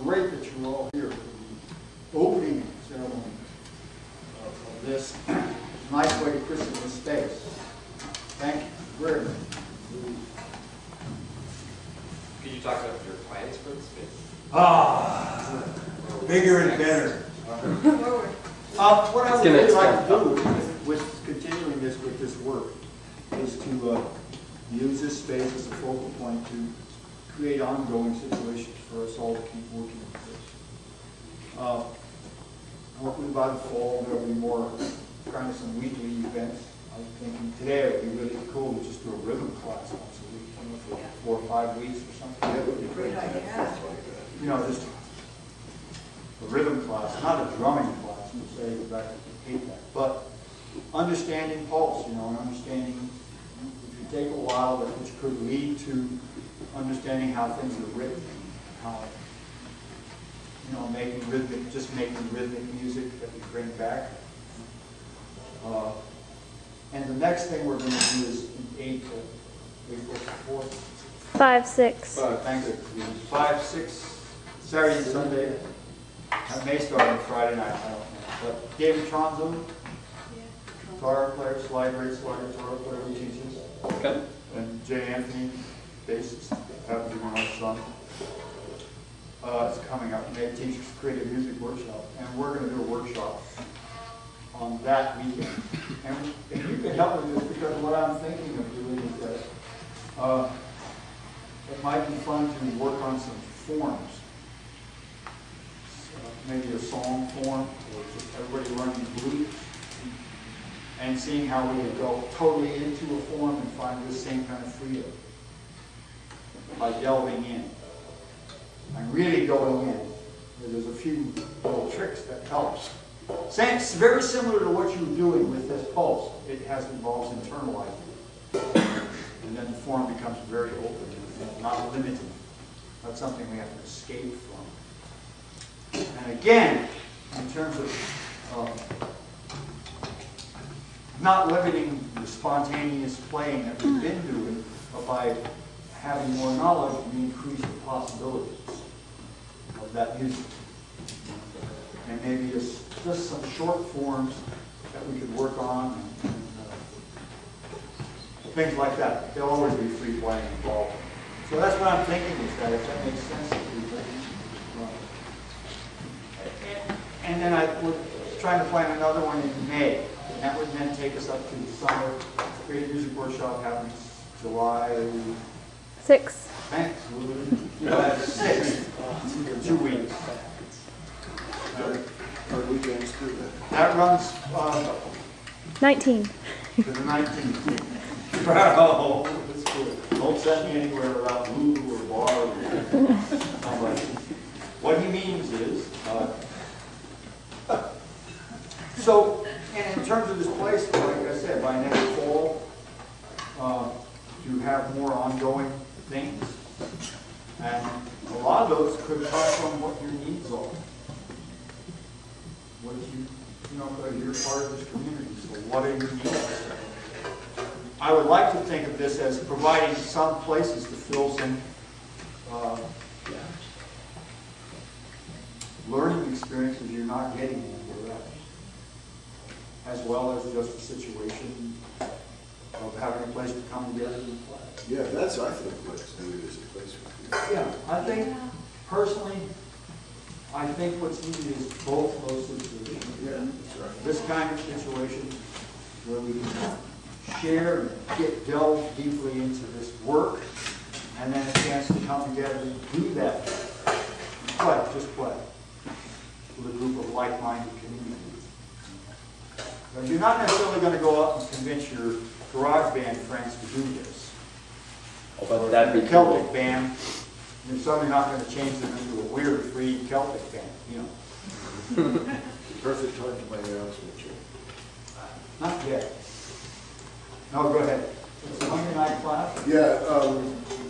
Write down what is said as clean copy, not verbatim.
great that you're all here for the opening ceremony of this. It's a nice way to christen this space. Thank you very much. Could you talk about your plans for the space? Bigger and better. What I would really like to do with continuing this with this work is to use this space as a focal point to create ongoing situations for us all to keep working with this. Hopefully by the fall there'll be more kind of some weekly events. I was thinking today it would be really cool to just do a rhythm class once a week, for 4 or 5 weeks or something. That would be great. You know, just a rhythm class, not a drumming class, per se, because I hate that. But understanding pulse, you know, and understanding, if you take a while, which could lead to understanding how things are written, how, you know, making rhythmic music that we bring back. And the next thing we're going to do is in April 4th. 5, 6. Thank you. 5, 6, Saturday and Sunday. That may start on Friday night, I don't know. But David Tronzo, guitar player, slide guitar player who teaches. Okay. And Jay Anthony, bassist, happens to be my son. It's coming up. They teach creative music workshop. And we're going to do a workshop on that weekend. And if you can help with this, because what I'm thinking of doing is that it might be fun to work on some forms. Maybe a song form, or just everybody learning blues, and seeing how we would go totally into a form and find this same kind of freedom by delving in. I'm really going in. There's a few little tricks that helps. It's very similar to what you're doing with this pulse. It involves internalizing. And then the form becomes very open, not limited. That's something we have to escape from. And again, in terms of not limiting the spontaneous playing that we've been doing, but by having more knowledge, we increase the possibilities of that music. And maybe just some short forms that we could work on, and things like that. There'll always be free playing involved. So that's what I'm thinking is that, if that makes sense to you. And then I was trying to find another one in May. And that would then take us up to the summer. Creative Music Workshop happens July 6. Thanks. 6. 2 weeks. That runs 19. to the 19th. Wow, that's cool. Don't send me anywhere without Lou or Bar or somebody. What he means is, so, and in terms of this place, like I said, by next fall, you have more ongoing things. And a lot of those could come from what your needs are. What you're part of this community, so what are your needs? I would like to think of this as providing some places to fill some learning experiences you're not getting anywhere else, as well as just a situation of having a place to come together and play. Yeah, that's, I think, maybe there's a place for you. Yeah, I think, personally, I think what's needed is both those situations. Yeah, that's right. This kind of situation where we can share and delve deeply into this work, and then a chance to come together and do that. Play, just play, with a group of like-minded communities. Now, you're not necessarily going to go out and convince your garage band friends to do this. Oh, but that'd be Celtic cool. band. You're certainly not going to change them into a weird, free Celtic band, you know. Perfect time to play the announcement, Joe. Not yet. No, go ahead. It's a Monday night class? Yeah,